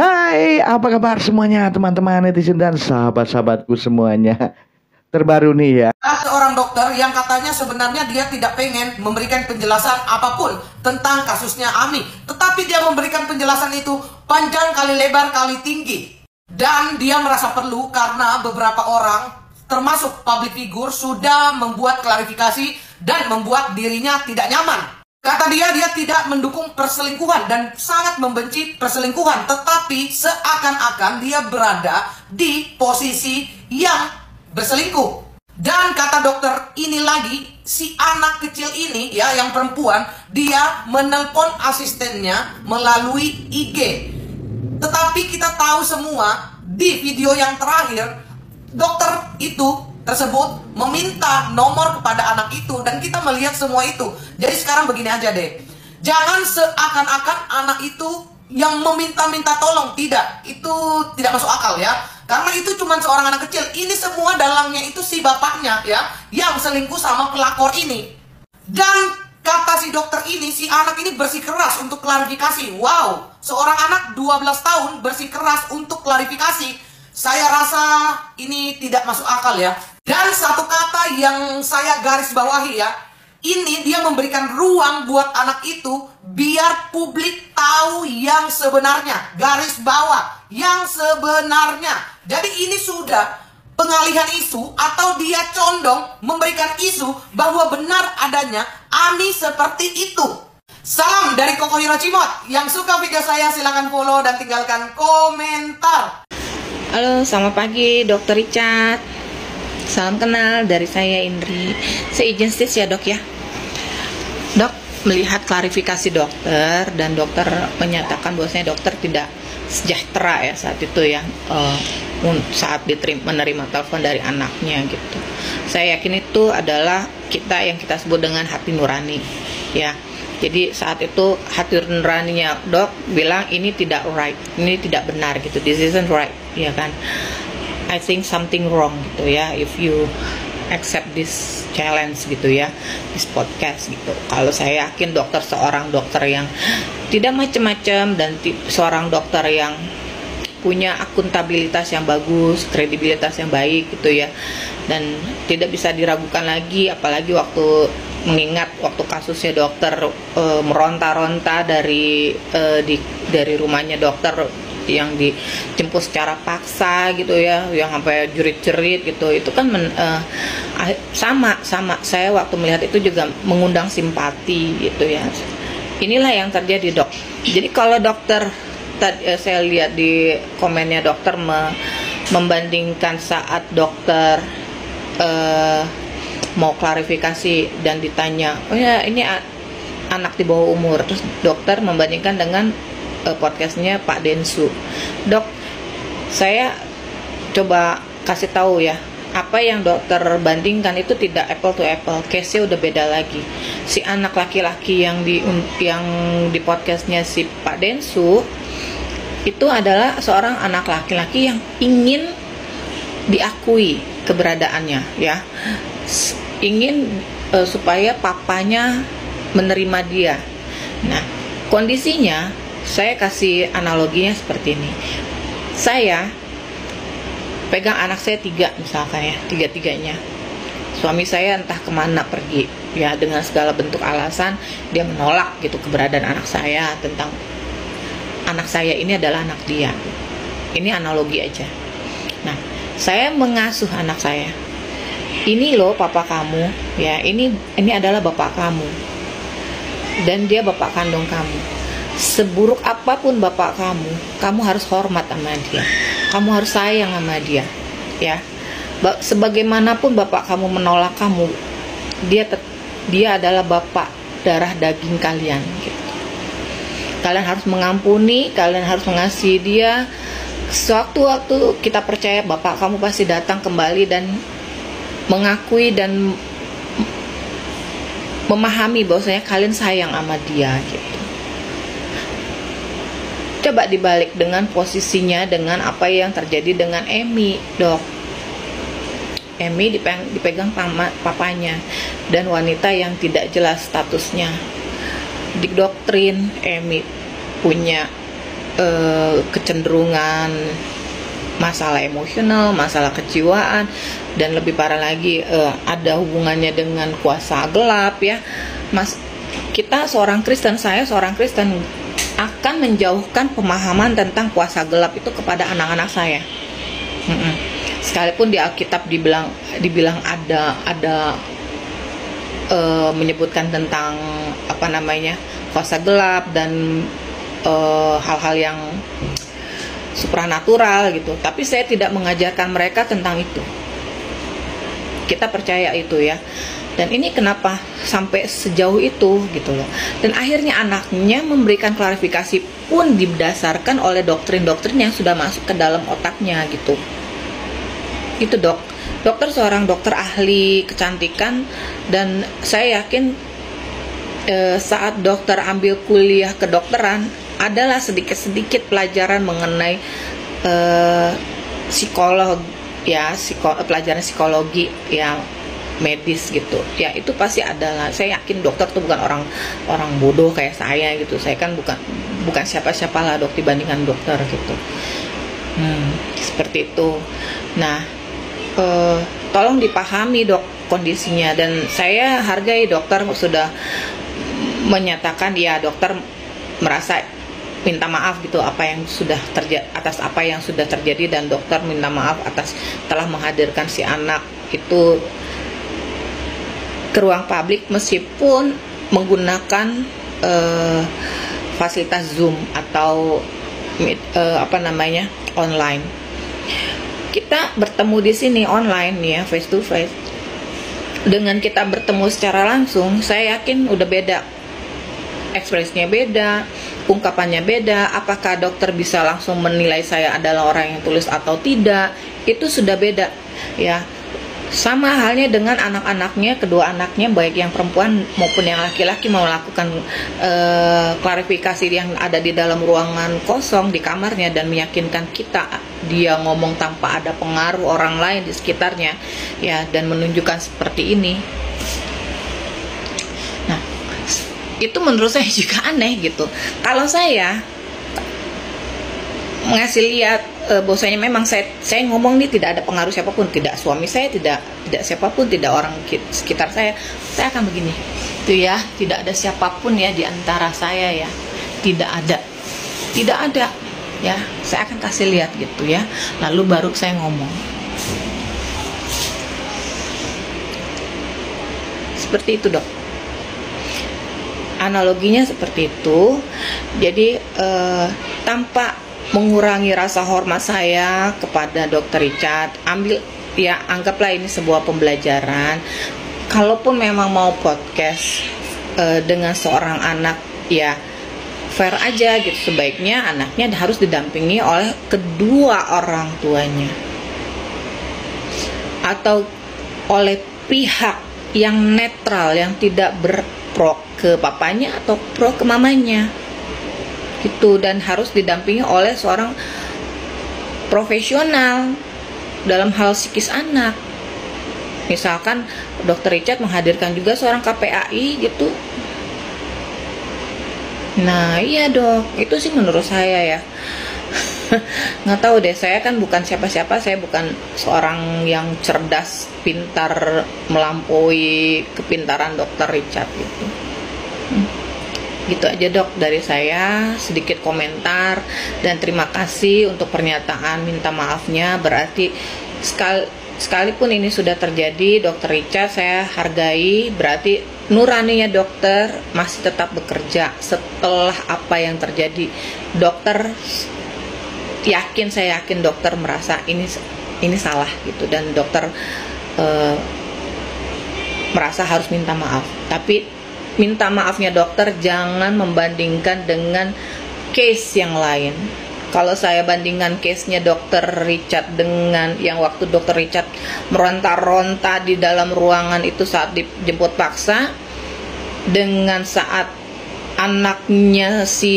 Hai, apa kabar semuanya teman-teman netizen dan sahabat-sahabatku semuanya. Terbaru nih ya. Seorang dokter yang katanya sebenarnya dia tidak pengen memberikan penjelasan apapun tentang kasusnya Ami. Tetapi dia memberikan penjelasan itu panjang kali lebar kali tinggi. Dan dia merasa perlu karena beberapa orang termasuk public figure sudah membuat klarifikasi dan membuat dirinya tidak nyaman. Kata dia tidak mendukung perselingkuhan dan sangat membenci perselingkuhan. Tetapi seakan-akan dia berada di posisi yang berselingkuh. Dan kata dokter ini lagi, si anak kecil ini ya yang perempuan, dia menelpon asistennya melalui IG. Tetapi kita tahu semua di video yang terakhir, dokter itu tersebut meminta nomor kepada anak itu dan kita melihat semua itu. Jadi sekarang begini aja deh. Jangan seakan-akan anak itu yang meminta-minta tolong. Tidak, itu tidak masuk akal ya. Karena itu cuma seorang anak kecil. Ini semua dalangnya itu si bapaknya ya, yang selingkuh sama pelakor ini. Dan kata si dokter ini, si anak ini bersikeras untuk klarifikasi. Wow, seorang anak 12 tahun bersikeras untuk klarifikasi. Saya rasa ini tidak masuk akal ya. Dan satu kata yang saya garis bawahi ya, ini dia memberikan ruang buat anak itu biar publik tahu yang sebenarnya. Garis bawah, yang sebenarnya. Jadi ini sudah pengalihan isu atau dia condong memberikan isu bahwa benar adanya Ami seperti itu. Salam dari Koko Hirocimot. Yang suka video saya silahkan follow dan tinggalkan komentar. Halo, selamat pagi Dokter Richard. Salam kenal dari saya Indri. Seizin stis ya dok ya. Dok, melihat klarifikasi dokter dan dokter menyatakan bahwasanya dokter tidak sejahtera ya saat itu ya, saat menerima telepon dari anaknya gitu. Saya yakin itu adalah yang kita sebut dengan hati nurani ya. Jadi saat itu hati nuraninya dok bilang ini tidak right, ini tidak benar gitu, this isn't right, ya kan? I think something wrong gitu ya, if you accept this challenge gitu ya, this podcast gitu. Kalau saya yakin seorang dokter yang tidak macam-macam dan seorang dokter yang punya akuntabilitas yang bagus, kredibilitas yang baik gitu ya, dan tidak bisa diragukan lagi, apalagi mengingat waktu kasusnya dokter meronta-ronta dari rumahnya dokter yang dijemput secara paksa gitu ya, yang sampai jerit-jerit gitu. Itu kan sama saya waktu melihat itu juga mengundang simpati gitu ya. Inilah yang terjadi dok. Jadi kalau dokter saya lihat di komennya dokter membandingkan saat dokter mau klarifikasi dan ditanya, oh ya ini anak di bawah umur, terus dokter membandingkan dengan podcastnya Pak Densu. Dok, saya coba kasih tahu ya, apa yang dokter bandingkan itu tidak apple to apple, case-nya udah beda lagi. Si anak laki-laki yang di podcastnya si Pak Densu itu adalah seorang anak laki-laki yang ingin diakui keberadaannya ya, ingin supaya papanya menerima dia. Nah, kondisinya saya kasih analoginya seperti ini. Saya pegang anak saya 3 misalkan ya, 3-3-nya. Suami saya entah kemana pergi ya, dengan segala bentuk alasan dia menolak gitu keberadaan anak saya, tentang anak saya ini adalah anak dia. Ini analogi aja. Nah, saya mengasuh anak saya. Ini loh papa kamu ya, ini adalah bapak kamu dan dia bapak kandung kamu. Seburuk apapun bapak kamu harus hormat sama dia, kamu harus sayang sama dia ya. Sebagaimanapun bapak kamu menolak kamu, dia adalah bapak darah daging kalian gitu. Kalian harus mengampuni, kalian harus mengasihi dia. Sewaktu-waktu kita percaya bapak kamu pasti datang kembali dan mengakui dan memahami bahwasanya kalian sayang sama dia gitu. Coba dibalik dengan posisinya dengan apa yang terjadi dengan Emi, dok. Emi dipegang papanya dan wanita yang tidak jelas statusnya. Didoktrin Emi punya kecenderungan masalah emosional, masalah kejiwaan, dan lebih parah lagi ada hubungannya dengan kuasa gelap ya. Kita seorang Kristen, saya seorang Kristen akan menjauhkan pemahaman tentang kuasa gelap itu kepada anak-anak saya. Sekalipun di Alkitab dibilang ada menyebutkan tentang kuasa gelap dan hal-hal yang supranatural gitu, tapi saya tidak mengajarkan mereka tentang itu. Kita percaya itu ya. Dan ini kenapa sampai sejauh itu gitu loh. Dan akhirnya anaknya memberikan klarifikasi pun didasarkan oleh doktrin-doktrin yang sudah masuk ke dalam otaknya gitu. Itu dokter seorang dokter ahli kecantikan, dan saya yakin saat dokter ambil kuliah kedokteran adalah sedikit-sedikit pelajaran mengenai psikolog ya, pelajaran psikologi yang medis gitu ya. Itu pasti adalah, saya yakin dokter tuh bukan orang bodoh kayak saya gitu. Saya kan bukan siapa-siapa lah dibandingkan dokter gitu. Seperti itu. Nah, tolong dipahami dok kondisinya, dan saya hargai dokter sudah menyatakan ya dokter merasa minta maaf gitu apa yang sudah terjadi, atas apa yang sudah terjadi, dan dokter minta maaf atas telah menghadirkan si anak itu ke ruang publik meskipun menggunakan fasilitas Zoom atau online. Kita bertemu di sini online ya, face to face. Dengan kita bertemu secara langsung, saya yakin udah beda. Ekspresinya beda, ungkapannya beda. Apakah dokter bisa langsung menilai saya adalah orang yang tulus atau tidak? Itu sudah beda ya. Sama halnya dengan anak-anaknya, kedua anaknya baik yang perempuan maupun yang laki-laki mau melakukan klarifikasi yang ada di dalam ruangan kosong di kamarnya dan meyakinkan kita dia ngomong tanpa ada pengaruh orang lain di sekitarnya ya, dan menunjukkan seperti ini. Nah, itu menurut saya juga aneh gitu. Kalau saya ngasih lihat bahwasanya memang saya ngomong ini tidak ada pengaruh siapapun, tidak suami saya, tidak siapapun, tidak orang sekitar saya akan begini itu ya, tidak ada siapapun ya di antara saya ya, tidak ada ya, saya akan kasih lihat gitu ya, lalu baru saya ngomong seperti itu dok. Analoginya seperti itu. Jadi tanpa mengurangi rasa hormat saya kepada Dr. Richard, anggaplah ini sebuah pembelajaran. Kalaupun memang mau podcast dengan seorang anak ya fair aja gitu, sebaiknya anaknya harus didampingi oleh kedua orang tuanya atau oleh pihak yang netral, yang tidak berpro ke papanya atau pro ke mamanya gitu, dan harus didampingi oleh seorang profesional dalam hal psikis anak. Misalkan Dr. Richard menghadirkan juga seorang KPAI gitu. Nah iya dok, itu sih menurut saya ya. Nggak tahu deh, saya kan bukan siapa-siapa, saya bukan seorang yang cerdas, pintar, melampaui kepintaran Dr. Richard gitu. Gitu aja dok dari saya, sedikit komentar, dan terima kasih untuk pernyataan minta maafnya. Berarti sekalipun ini sudah terjadi, Dr. Richard saya hargai, berarti nuraninya dokter masih tetap bekerja setelah apa yang terjadi. Saya yakin dokter merasa ini salah gitu, dan dokter merasa harus minta maaf. Tapi minta maafnya dokter jangan membandingkan dengan case yang lain. Kalau saya bandingkan case-nya Dr. Richard dengan yang waktu Dr. Richard meronta-ronta di dalam ruangan itu saat dijemput paksa, dengan saat anaknya si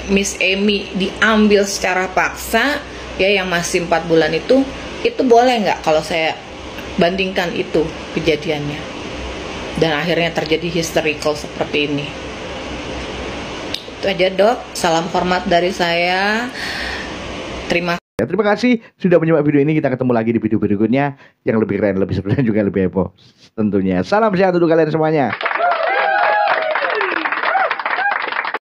Miss Amy diambil secara paksa ya, yang masih 4 bulan itu boleh nggak kalau saya bandingkan itu kejadiannya, dan akhirnya terjadi hysterical seperti ini. Itu aja dok, salam hormat dari saya. Terima Ya, terima kasih sudah menyimak video ini. Kita ketemu lagi di video berikutnya yang lebih keren, lebih seru dan juga lebih heboh tentunya. Salam sehat untuk kalian semuanya.